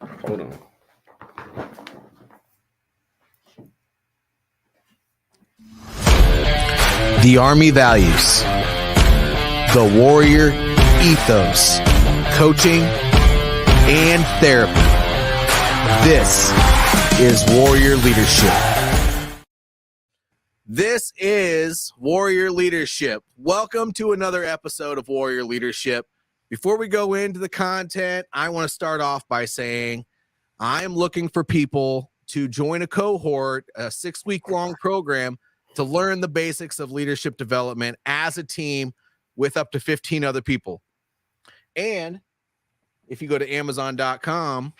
Hold on. The Army values, the Warrior ethos, coaching, and therapy. This is Warrior Leadership. This is Warrior Leadership. Welcome to another episode of Warrior Leadership. Before we go into the content, I want to start off by saying I am looking for people to join a cohort, a 6-week-long program to learn the basics of leadership development as a team with up to 15 other people. And if you go to Amazon.com,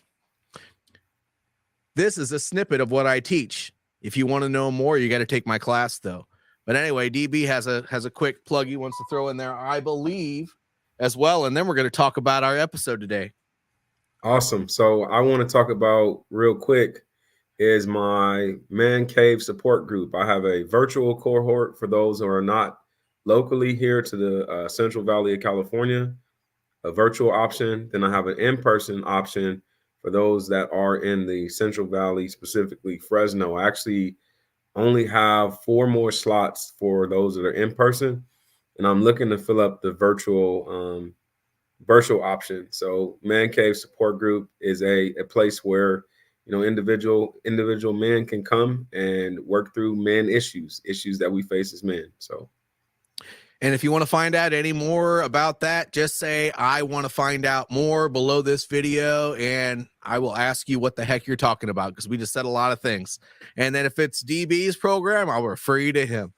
this is a snippet of what I teach. If you want to know more, you got to take my class, though. But anyway, DB has a quick plug he wants to throw in there, I believe, as well. And then we're going to talk about our episode today. Awesome. So I want to talk about real quick is my Man Cave support group. I have a virtual cohort for those who are not locally here to the Central Valley of California, a virtual option. Then I have an in-person option for those that are in the Central Valley, specifically Fresno. I actually only have 4 more slots for those that are in person, and I'm looking to fill up the virtual option. So Man Cave support group is a place where individual men can come and work through men issues that we face as men. So, and if you want to find out any more about that, just say, I want to find out more below this video, and I will ask you what the heck you're talking about, because we just said a lot of things. And then if it's DB's program, I'll refer you to him.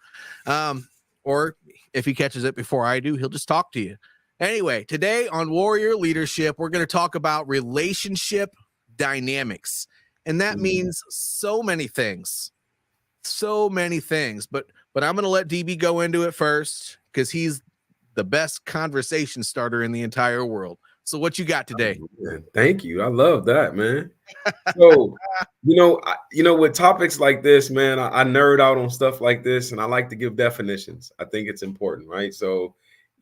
Or if he catches it before I do, he'll just talk to you. Anyway, today on Warrior Leadership, we're going to talk about relationship dynamics. And that means so many things. But I'm going to let DB go into it first, because he's the best conversation starter in the entire world. So what you got today? Oh, thank you. I love that, man. So, with topics like this, man, I nerd out on stuff like this, and I like to give definitions. I think it's important, right? So,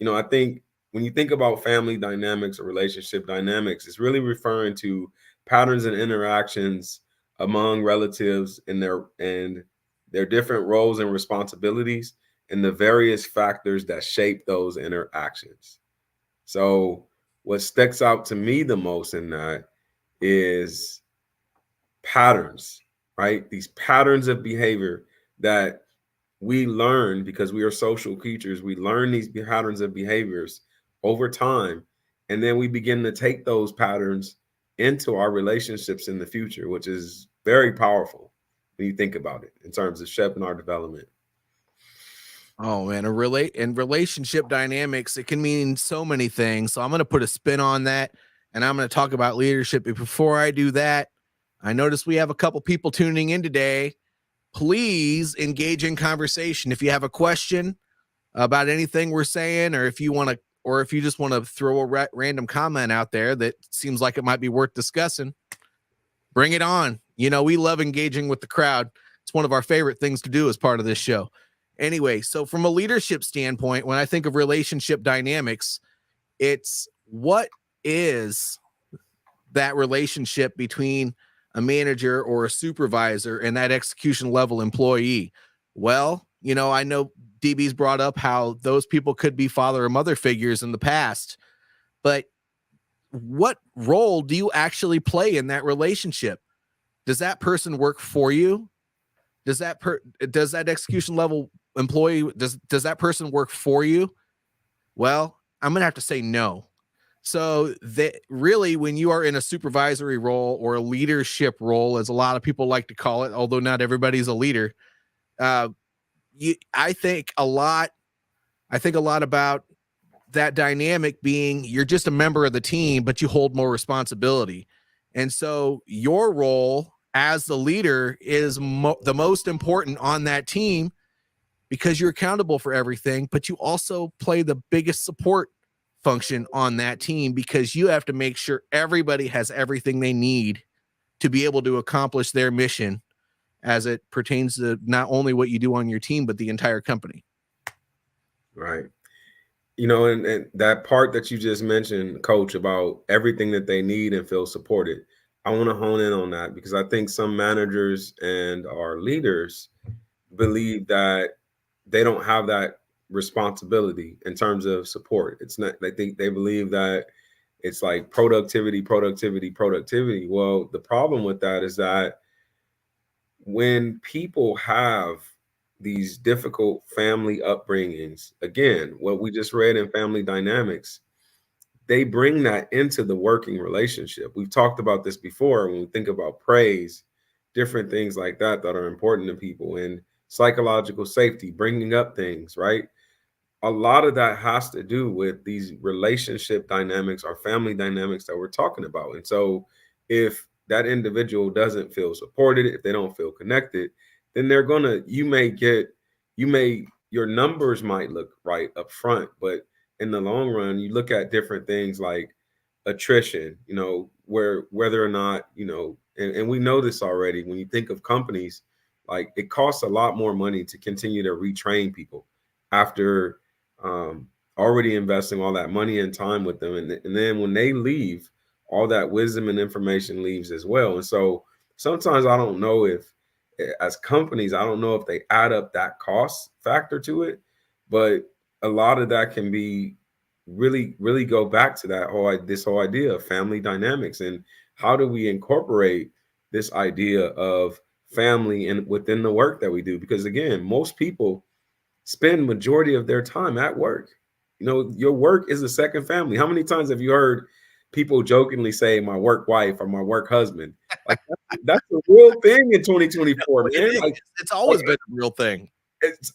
I think when you think about family dynamics or relationship dynamics, it's really referring to patterns and interactions among relatives and their different roles and responsibilities and the various factors that shape those interactions. So what sticks out to me the most in that is patterns, right? These patterns of behavior that we learn because we are social creatures. We learn these patterns of behaviors over time, and then we begin to take those patterns into our relationships in the future, which is very powerful when you think about it in terms of shaping our development. Oh, man, in relationship dynamics, it can mean so many things. So I'm going to put a spin on that, and I'm going to talk about leadership. But before I do that, I noticed we have a couple people tuning in today. Please engage in conversation. If you have a question about anything we're saying, or if you just want to throw a random comment out there that seems like it might be worth discussing, bring it on. We love engaging with the crowd. It's one of our favorite things to do as part of this show. Anyway, so from a leadership standpoint, when I think of relationship dynamics, it's what is that relationship between a manager or a supervisor and that execution level employee? Well, I know DB's brought up how those people could be father or mother figures in the past, but what role do you actually play in that relationship? Does that person work for you? Does that execution level employee, does that person work for you? Well, I'm going to have to say no. So that really, when you are in a supervisory role or a leadership role, as a lot of people like to call it, although not everybody's a leader, I think a lot about that dynamic being you're just a member of the team, but you hold more responsibility. And so your role as the leader is the most important on that team, because you're accountable for everything, but you also play the biggest support function on that team, because you have to make sure everybody has everything they need to be able to accomplish their mission as it pertains to not only what you do on your team, but the entire company. Right. And that part that you just mentioned, Coach, about everything that they need and feel supported. I want to hone in on that because I think some managers and our leaders believe that they don't have that responsibility in terms of support. It's not, they think they believe that it's like productivity, productivity, productivity. Well, the problem with that is that when people have these difficult family upbringings, again, what we just read in family dynamics, they bring that into the working relationship. We've talked about this before when we think about praise, different things like that that are important to people, and psychological safety, bringing up things, right? A lot of that has to do with these relationship dynamics or family dynamics that we're talking about. And so if that individual doesn't feel supported, if they don't feel connected, then they're gonna, your numbers might look right up front, but in the long run, you look at different things like attrition, where whether or not, and we know this already, when you think of companies, like it costs a lot more money to continue to retrain people after already investing all that money and time with them. And then when they leave, all that wisdom and information leaves as well. And so sometimes I don't know if, as companies, I don't know if they add up that cost factor to it, but a lot of that can be really, really go back to this whole idea of family dynamics and how do we incorporate this idea of family and within the work that we do? Because again, most people spend majority of their time at work. Your work is a second family. How many times have you heard people jokingly say my work wife or my work husband? Like that's a real thing in 2024, It man. is. It's always been a real thing.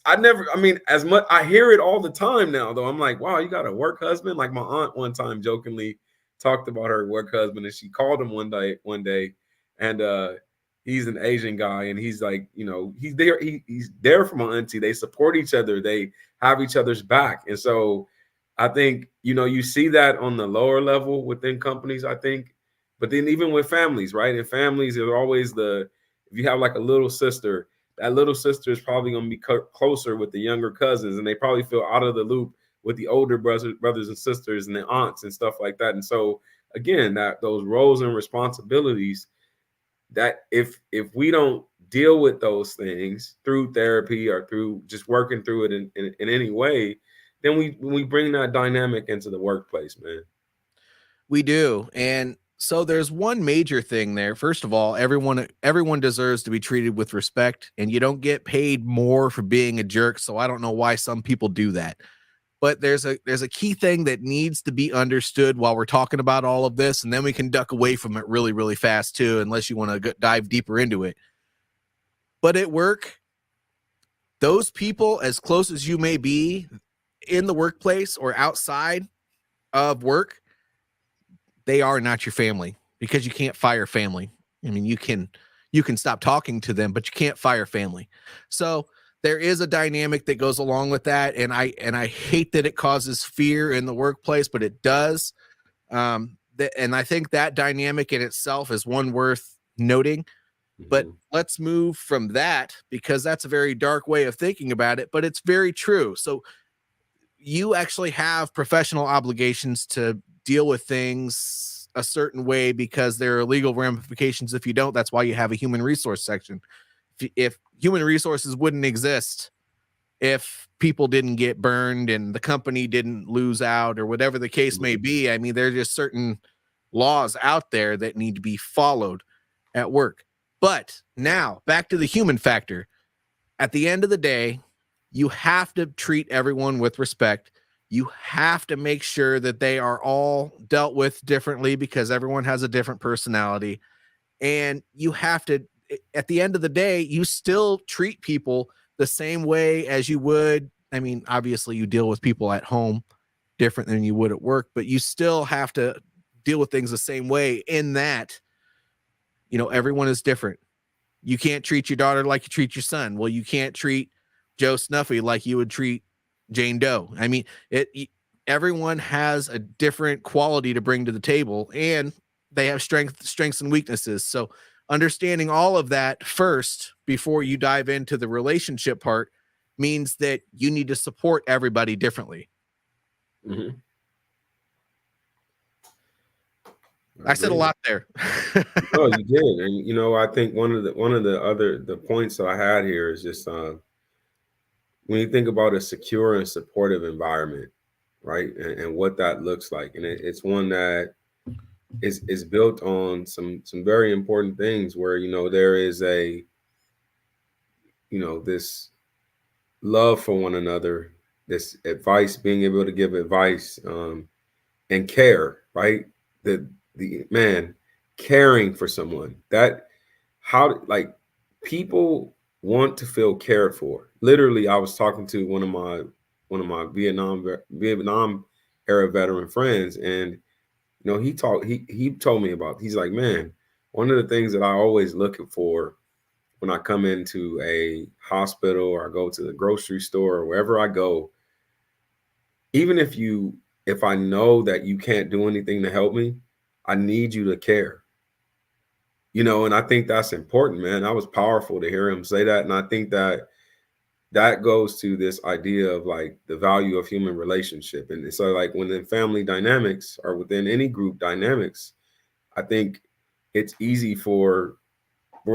I mean, as much I hear it all the time now, though. I'm like, wow, you got a work husband? Like my aunt one time jokingly talked about her work husband, and she called him one day, and he's an Asian guy, and he's like, he's there, he's there for my auntie. They support each other, they have each other's back. And so I think, you see that on the lower level within companies, I think, but then even with families, right? In families, there's always if you have like a little sister, that little sister is probably going to be closer with the younger cousins, and they probably feel out of the loop with the older brothers and sisters and the aunts and stuff like that. And so again, that those roles and responsibilities, that if we don't deal with those things through therapy or through just working through it in any way, then we bring that dynamic into the workplace, man. We do. And so there's one major thing there. First of all, everyone deserves to be treated with respect, and you don't get paid more for being a jerk. So I don't know why some people do that. But there's a key thing that needs to be understood while we're talking about all of this, and then we can duck away from it really, really fast too, unless you want to dive deeper into it. But at work, those people, as close as you may be in the workplace or outside of work, they are not your family, because you can't fire family. I mean, you can stop talking to them, but you can't fire family. So there is a dynamic that goes along with that, and I hate that it causes fear in the workplace, but it does. And I think that dynamic in itself is one worth noting. But let's move from that, because that's a very dark way of thinking about it, but it's very true. So you actually have professional obligations to deal with things a certain way, because there are legal ramifications if you don't. That's why you have a human resource section. If human resources wouldn't exist, if people didn't get burned and the company didn't lose out or whatever the case may be, I mean, there are just certain laws out there that need to be followed at work. But now back to the human factor. At the end of the day, you have to treat everyone with respect. You have to make sure that they are all dealt with differently, because everyone has a different personality. And you have to, at the end of the day, you still treat people the same way as you would. I mean, obviously you deal with people at home different than you would at work, but you still have to deal with things the same way, in that, everyone is different. You can't treat your daughter like you treat your son. Well, you can't treat Joe Snuffy like you would treat Jane Doe. I mean, everyone has a different quality to bring to the table, and they have strengths and weaknesses. So understanding all of that first before you dive into the relationship part means that you need to support everybody differently. I said a lot there. No, you did, and I think one of the points that I had here is just when you think about a secure and supportive environment, right, and what that looks like, and it's one that is built on some very important things where there is a this love for one another, this advice, being able to give advice, and care, right? The man caring for someone, that how like people want to feel cared for. Literally, I was talking to one of my Vietnam era veteran friends, and he told me about, he's like, man, one of the things that I always look for when I come into a hospital or I go to the grocery store or wherever I go, even if I know that you can't do anything to help me, I need you to care. And I think that's important, man. That was powerful to hear him say that. And I think that goes to this idea of like the value of human relationship. And so like when the family dynamics or within any group dynamics, I think it's easy for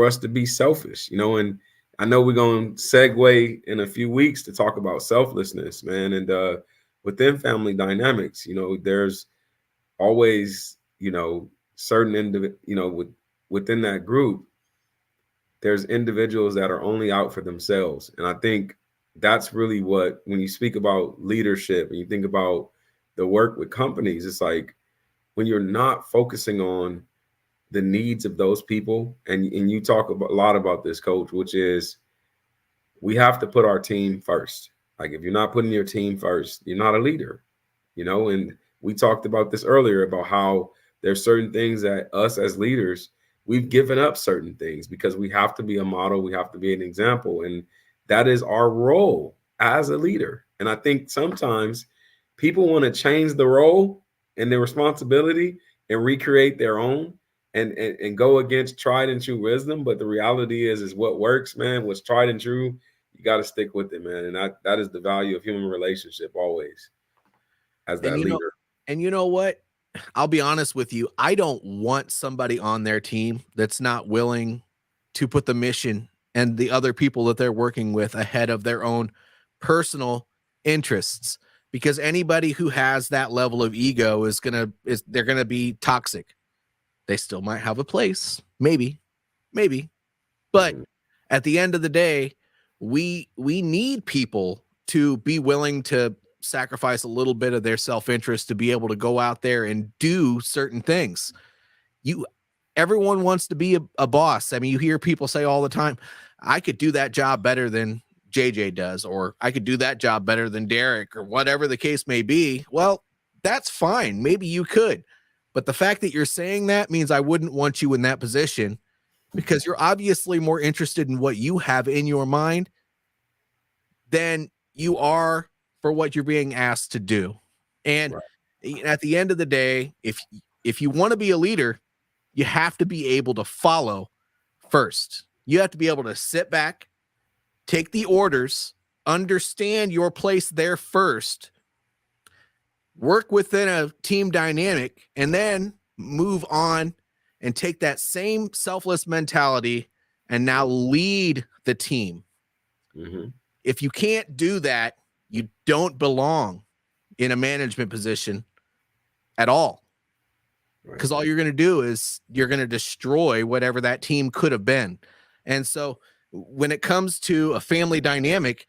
us to be selfish, and I know we're going to segue in a few weeks to talk about selflessness, man. And within family dynamics, there's always, certain within that group, there's individuals that are only out for themselves. And I think that's really what, when you speak about leadership and you think about the work with companies, it's like when you're not focusing on the needs of those people, and you talk a lot about this, coach, which is we have to put our team first. Like if you're not putting your team first, you're not a leader. And we talked about this earlier about how there's certain things that us as leaders, we've given up certain things because we have to be a model, we have to be an example, and that is our role as a leader. And I think sometimes people want to change the role and the responsibility and recreate their own, and go against tried and true wisdom. But the reality is what works, man, what's tried and true, you got to stick with it, man. And that is the value of human relationship always, as And that leader. you know what? I'll be honest with you. I don't want somebody on their team that's not willing to put the mission and the other people that they're working with ahead of their own personal interests, because anybody who has that level of ego they're going to be toxic. They still might have a place, maybe, but at the end of the day, we need people to be willing to sacrifice a little bit of their self-interest to be able to go out there and do certain things. Everyone wants to be a boss. I mean, you hear people say all the time, I could do that job better than JJ does, or I could do that job better than Derek, or whatever the case may be. Well, that's fine. Maybe you could. But the fact that you're saying that means I wouldn't want you in that position, because you're obviously more interested in what you have in your mind than you are for what you're being asked to do. And right. At the end of the day, if you want to be a leader, you have to be able to follow first. You have to be able to sit back, take the orders, understand your place there first, work within a team dynamic, and then move on and take that same selfless mentality and now lead the team. Mm-hmm. If you can't do that, you don't belong in a management position at all. Because all you're going to do is you're going to destroy whatever that team could have been. And so when it comes to a family dynamic,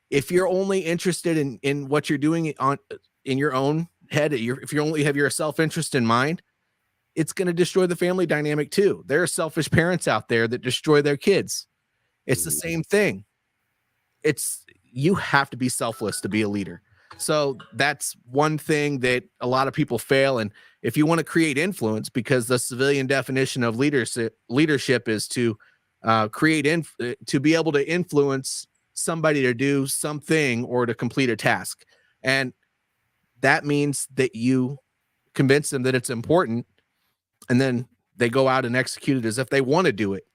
if you're only interested in what you're doing in your own head, if you only have your self-interest in mind, it's going to destroy the family dynamic too. There are selfish parents out there that destroy their kids. It's the same thing. You have to be selfless to be a leader. So that's one thing that a lot of people fail. And if you want to create influence, because the civilian definition of leadership is to to be able to influence somebody to do something or to complete a task. And that means that you convince them that it's important, and then they go out and execute it as if they want to do it.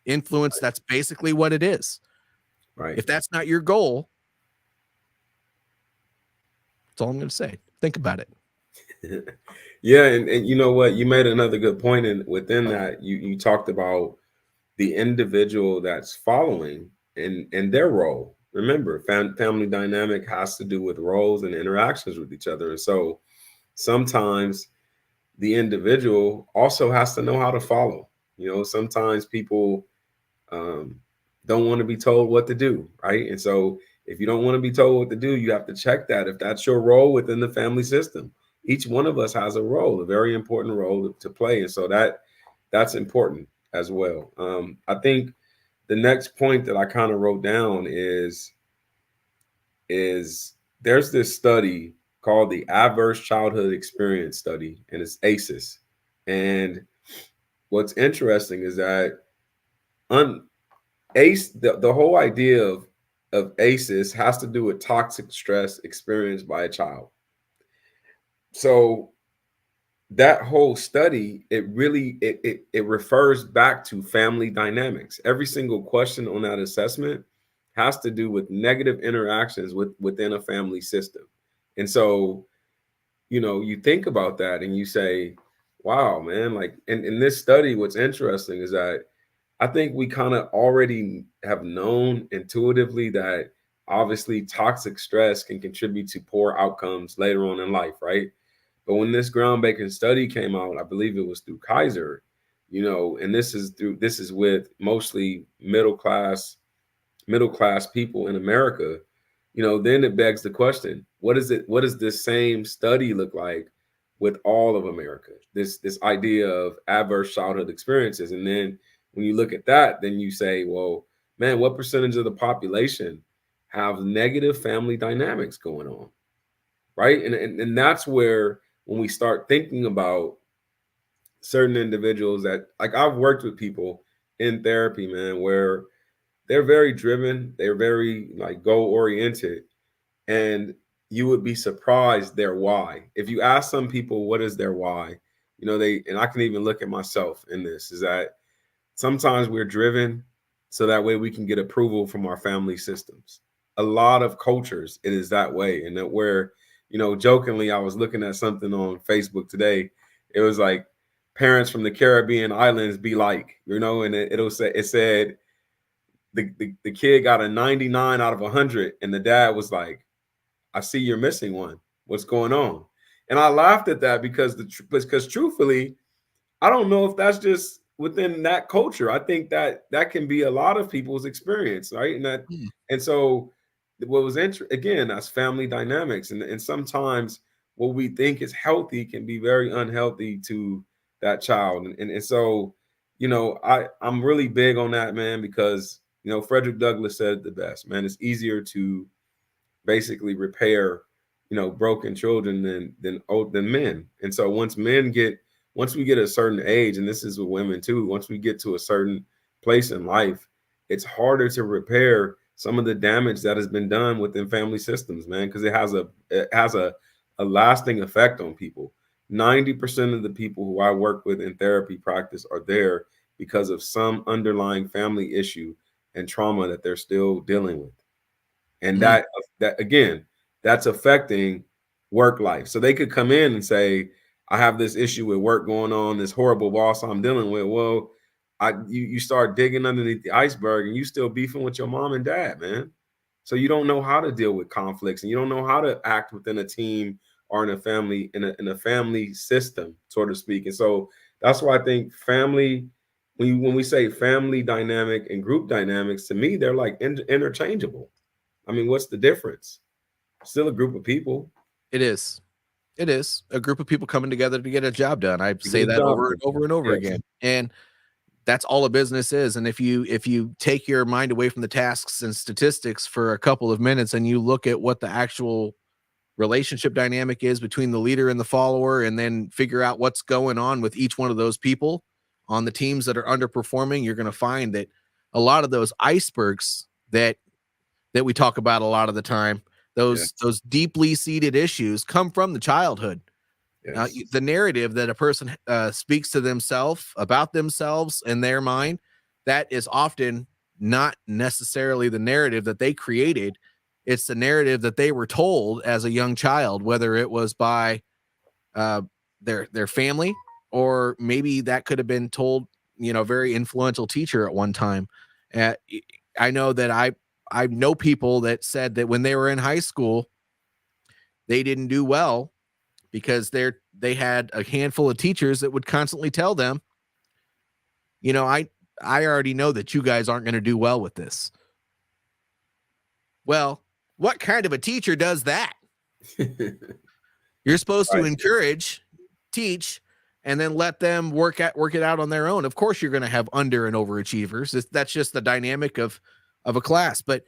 Influence, right. That's basically what it is. Right. If that's not your goal, that's all I'm going to say. Think about it. Yeah, and you know what? You made another good point, and within that, you talked about the individual that's following and their role. Remember, family dynamic has to do with roles and interactions with each other, and so sometimes the individual also has to know how to follow. Sometimes people um, don't want to be told what to do, right? And so if you don't want to be told what to do, you have to check that if that's your role within the family system. Each one of us has a role, a very important role to play, and so that's important as well. I think the next point that I kind of wrote down is there's this study called the Adverse Childhood Experience Study, and it's ACEs. And what's interesting is that un, the whole idea of ACEs has to do with toxic stress experienced by a child. So that whole study, it really it refers back to family dynamics. Every single question on that assessment has to do with negative interactions within a family system. And so, you think about that and you say, wow, man, like in this study, what's interesting is that I think we kind of already have known intuitively that obviously toxic stress can contribute to poor outcomes later on in life, right? But when this groundbreaking study came out, I believe it was through Kaiser, and this is with mostly middle class people in America. Then it begs the question, what does this same study look like with all of America? This idea of adverse childhood experiences. And then when you look at that, then you say, well, man, what percentage of the population have negative family dynamics going on? Right. And that's where when we start thinking about certain individuals that, like, I've worked with people in therapy, man, where they're very driven, they're very like goal oriented, and you would be surprised their why. If you ask some people what is their why, and I can even look at myself in this, is that sometimes we're driven so that way we can get approval from our family systems. A lot of cultures, it is that way. And that where, jokingly, I was looking at something on Facebook today. It was like parents from the Caribbean islands be like, and it said the kid got a 99 out of 100, and the dad was like, I see you're missing one. What's going on? And I laughed at that because truthfully, I don't know if that's just within that culture. I think that can be a lot of people's experience, right? And so what was again, that's family dynamics, and sometimes what we think is healthy can be very unhealthy to that child, and so I'm really big on that, man, because Frederick Douglass said it the best, man. It's easier to basically repair broken children than men. And so once we get a certain age, and this is with women too, once we get to a certain place in life, it's harder to repair some of the damage that has been done within family systems, man, because it has a lasting effect on people. 90% of the people who I work with in therapy practice are there because of some underlying family issue and trauma that they're still dealing with. And that again, that's affecting work life. So they could come in and say, I have this issue with work going on, this horrible boss I'm dealing with. Well, you start digging underneath the iceberg and you still beefing with your mom and dad, man. So you don't know how to deal with conflicts, and you don't know how to act within a team or in a family, in a family system, so to speak. And so that's why I think family, when we say family dynamic and group dynamics, to me they're like interchangeable. I mean, what's the difference? Still a group of people It is. It is a group of people coming together to get a job done. I to get say a that job over and done. over and over Yes, again. And that's all a business is. And if you take your mind away from the tasks and statistics for a couple of minutes and you look at what the actual relationship dynamic is between the leader and the follower, and then figure out what's going on with each one of those people on the teams that are underperforming, you're going to find that a lot of those icebergs that we talk about a lot of the time, yes, those deeply seated issues come from the childhood. yes, The narrative that a person speaks to themselves about themselves in their mind, that is often not necessarily the narrative that they created. It's the narrative that they were told as a young child, whether it was by uh, their family, or maybe that could have been told, a very influential teacher at one time. Uh, I know that I know people that said that when they were in high school, they didn't do well because they had a handful of teachers that would constantly tell them, I already know that you guys aren't going to do well with this. Well, what kind of a teacher does that? You're supposed to encourage, teach, and then let them work it out on their own. Of course, you're going to have under and overachievers. That's just the dynamic of a class. But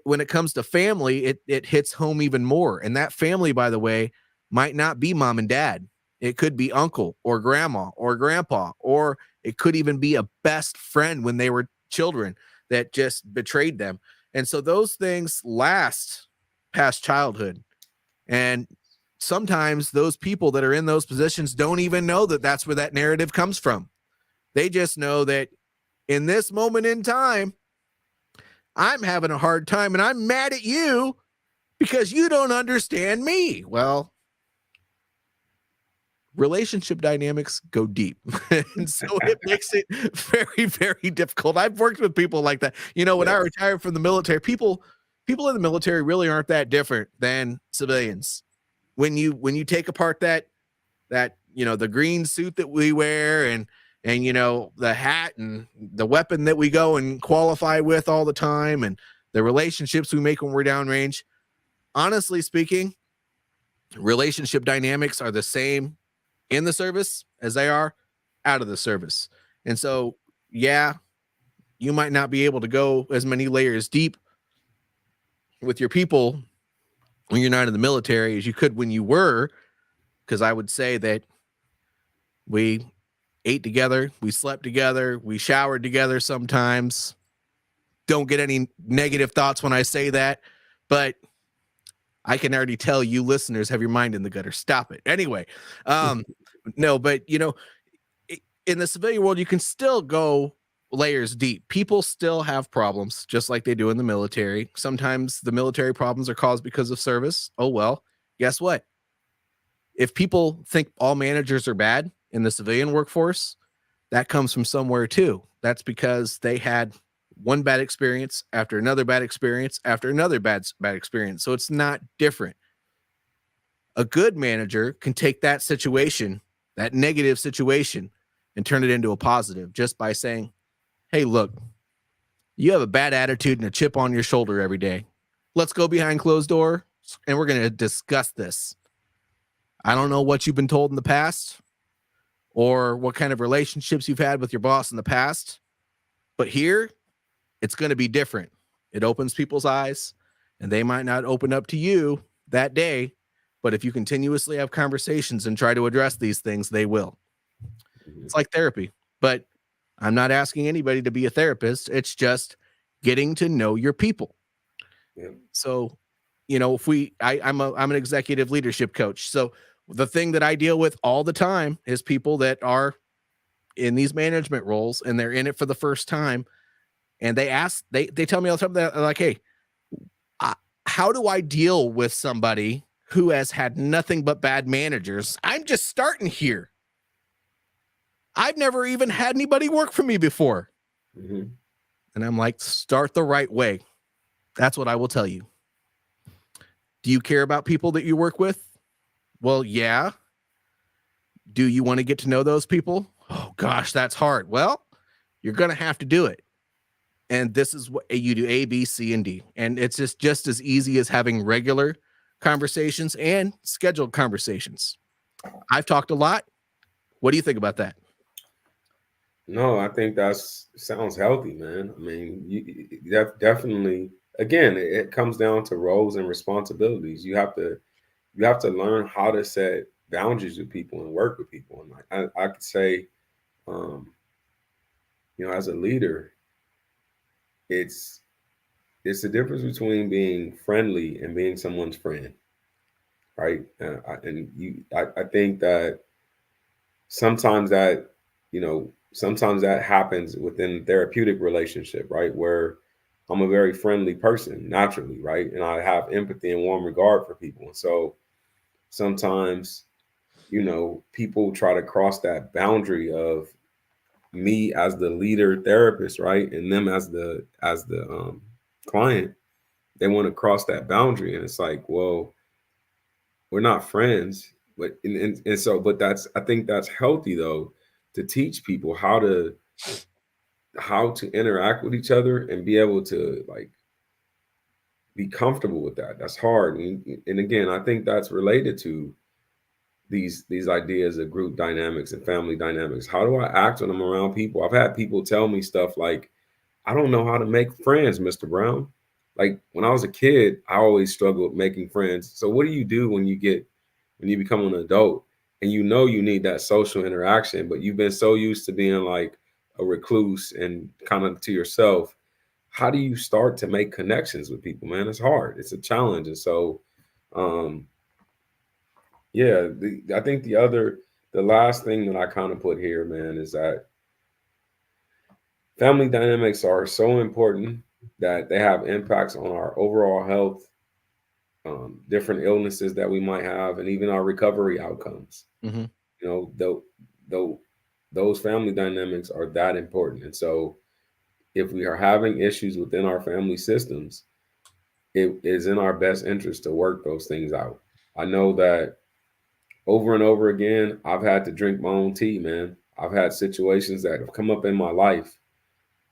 when it comes to family, it hits home even more. And that family, by the way, might not be mom and dad. It could be uncle or grandma or grandpa, or it could even be a best friend when they were children that just betrayed them. And so those things last past childhood. And sometimes those people that are in those positions don't even know that that's where that narrative comes from. They just know that in this moment in time, I'm having a hard time and I'm mad at you because you don't understand me. Well, relationship dynamics go deep. And so it makes it very, very difficult. I've worked with people like that. When I retired from the military, people in the military really aren't that different than civilians. When you take apart that the green suit that we wear and the hat and the weapon that we go and qualify with all the time and the relationships we make when we're downrange, honestly speaking, relationship dynamics are the same in the service as they are out of the service. And so, yeah, you might not be able to go as many layers deep with your people when you're not in the military as you could when you were, because I would say that we ate together, we slept together, we showered together sometimes. Don't get any negative thoughts when I say that, but I can already tell you listeners have your mind in the gutter. Stop it. Anyway, no, but in the civilian world, you can still go layers deep. People still have problems just like they do in the military. Sometimes the military problems are caused because of service. Oh, well, guess what? If people think all managers are bad in the civilian workforce, that comes from somewhere too. That's because they had one bad experience after another bad experience after another bad experience. So it's not different. A good manager can take that situation, that negative situation, and turn it into a positive just by saying, hey, look, you have a bad attitude and a chip on your shoulder every day. Let's go behind closed doors and we're going to discuss this. I don't know what you've been told in the past or what kind of relationships you've had with your boss in the past, but here it's going to be different. It opens people's eyes and they might not open up to you that day, but if you continuously have conversations and try to address these things, they will. It's like therapy, but I'm not asking anybody to be a therapist. It's just getting to know your people. Yeah. So, if I'm an executive leadership coach. So the thing that I deal with all the time is people that are in these management roles and they're in it for the first time. And they tell me all the time, they're like, hey, how do I deal with somebody who has had nothing but bad managers? I'm just starting here. I've never even had anybody work for me before. Mm-hmm. And I'm like, start the right way. That's what I will tell you. Do you care about people that you work with? Well, yeah. Do you want to get to know those people? Oh, gosh, that's hard. Well, you're going to have to do it. And this is what you do: A, B, C, and D. And it's just as easy as having regular conversations and scheduled conversations. I've talked a lot. What do you think about that? No, I think sounds healthy, man. I mean, you definitely, again, it comes down to roles and responsibilities. You have to learn how to set boundaries with people and work with people. And I could say, as a leader, it's the difference between being friendly and being someone's friend, right? I think that sometimes that happens within therapeutic relationship, right? Where I'm a very friendly person naturally, right? And I have empathy and warm regard for people. And so sometimes people try to cross that boundary of me as the leader therapist, right, and them as the client. They want to cross that boundary, and it's like, well, we're not friends. But and so, but I think that's healthy though, to teach people how to interact with each other and be able to like be comfortable with that. That's hard, and again, I think that's related to these ideas of group dynamics and family dynamics. How do I act when I'm around people? I've had people tell me stuff like, I don't know how to make friends, Mr. Brown. Like when I was a kid, I always struggled with making friends. So what do you do when you become an adult and you need that social interaction, but you've been so used to being like a recluse and kind of to yourself? How do you start to make connections with people, man? It's hard. It's a challenge. And so um yeah, I think the last thing that I kind of put here, man, is that family dynamics are so important that they have impacts on our overall health, different illnesses that we might have, and even our recovery outcomes. Mm-hmm. Though, though, those family dynamics are that important. And so, if we are having issues within our family systems, it is in our best interest to work those things out. I know that over and over again, I've had to drink my own tea, man. I've had situations that have come up in my life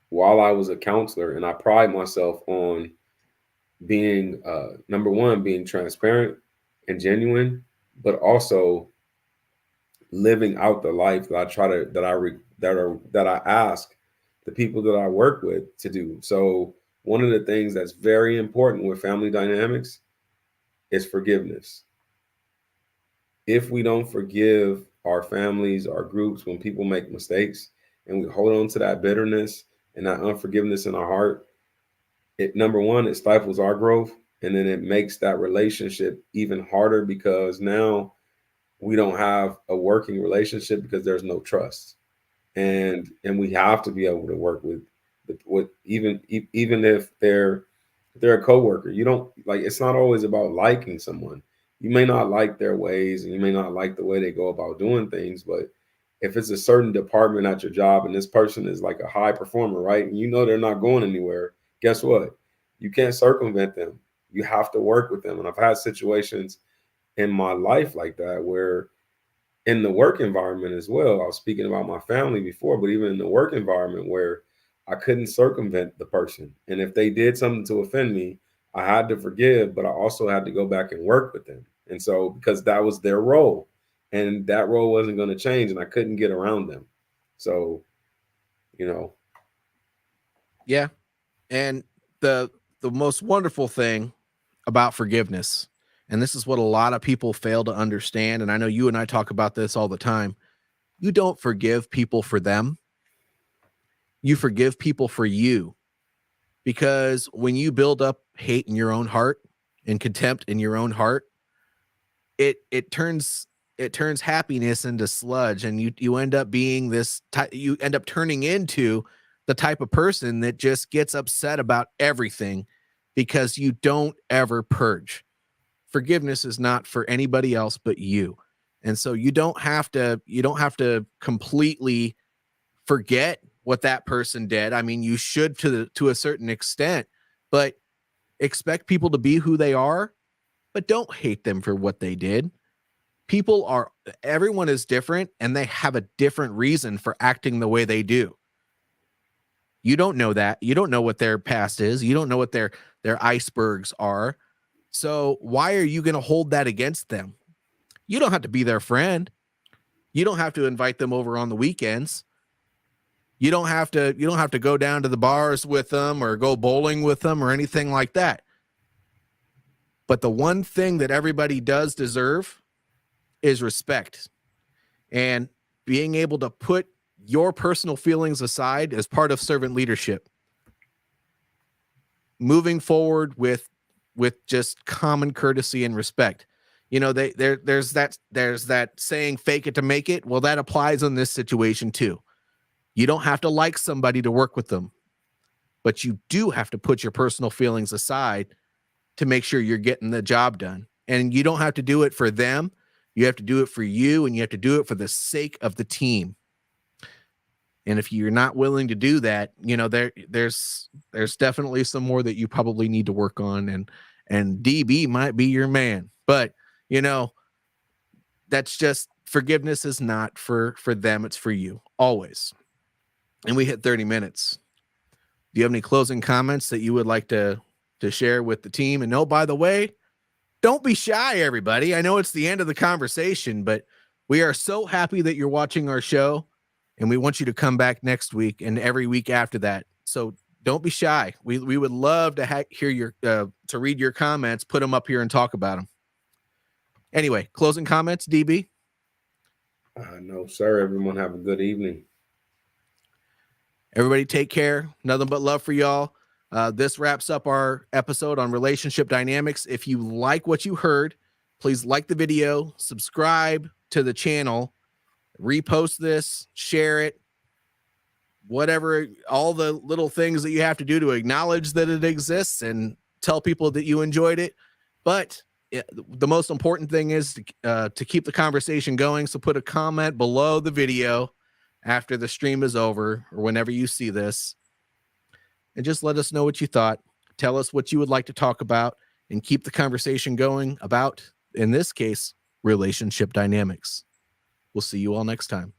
while I was a counselor, and I pride myself on being number one, being transparent and genuine, but also living out the life that I try to that I ask the people that I work with to do. So one of the things that's very important with family dynamics is forgiveness. If we don't forgive our families, our groups, when people make mistakes, and we hold on to that bitterness and that unforgiveness in our heart, it number one, it stifles our growth, and then it makes that relationship even harder because now we don't have a working relationship because there's no trust. And we have to be able to work with even if they're a coworker. You don't like, it's not always about liking someone. You may not like their ways and you may not like the way they go about doing things, but if it's a certain department at your job and this person is like a high performer, right? And they're not going anywhere, guess what? You can't circumvent them. You have to work with them. And I've had situations in my life like that where in the work environment as well. I was speaking about my family before, but even in the work environment where I couldn't circumvent the person. And if they did something to offend me, I had to forgive, but I also had to go back and work with them. And so, because that was their role and that role wasn't going to change and I couldn't get around them. So, you know, Yeah. And the most wonderful thing about forgiveness, and this is what a lot of people fail to understand, and I know you and I talk about this all the time, you don't forgive people for them. You forgive people for you. Because when you build up hate in your own heart and contempt in your own heart, it turns happiness into sludge, and you end up being you end up turning into the type of person that just gets upset about everything because you don't ever purge. Forgiveness is not for anybody else but you. And so you don't have to completely forget what that person did. I mean, you should to a certain extent, but expect people to be who they are, but don't hate them for what they did. Everyone is different and they have a different reason for acting the way they do. You don't know that. You don't know what their past is. You don't know what their icebergs are. So why are you going to hold that against them? You don't have to be their friend. You don't have to invite them over on the weekends. You don't have to go down to the bars with them or go bowling with them or anything like that. But the one thing that everybody does deserve is respect. And being able to put your personal feelings aside as part of servant leadership. Moving forward with just common courtesy and respect. There's that saying, fake it to make it. Well, that applies in this situation too. You don't have to like somebody to work with them, but you do have to put your personal feelings aside to make sure you're getting the job done. And you don't have to do it for them. You have to do it for you, and you have to do it for the sake of the team. And if you're not willing to do that, you know, there's definitely some more that you probably need to work on, and DB might be your man. But, you know, that's just, forgiveness is not for them, it's for you always. And we hit 30 minutes. Do you have any closing comments that you would like to share with the team? And, oh, by the way, don't be shy, everybody. I know it's the end of the conversation, but we are so happy that you're watching our show, and we want you to come back next week and every week after that. So don't be shy. We would love to hear your to read your comments, put them up here and talk about them. Anyway, closing comments, DB? No, sir. Everyone have a good evening. Everybody take care. Nothing but love for y'all. This wraps up our episode on relationship dynamics. If you like what you heard, please like the video, subscribe to the channel, repost this, share it, whatever, all the little things that you have to do to acknowledge that it exists and tell people that you enjoyed it. But the most important thing is to keep the conversation going. So put a comment below the video after the stream is over or whenever you see this, and just let us know what you thought. Tell us what you would like to talk about, and keep the conversation going about, in this case, relationship dynamics. We'll see you all next time.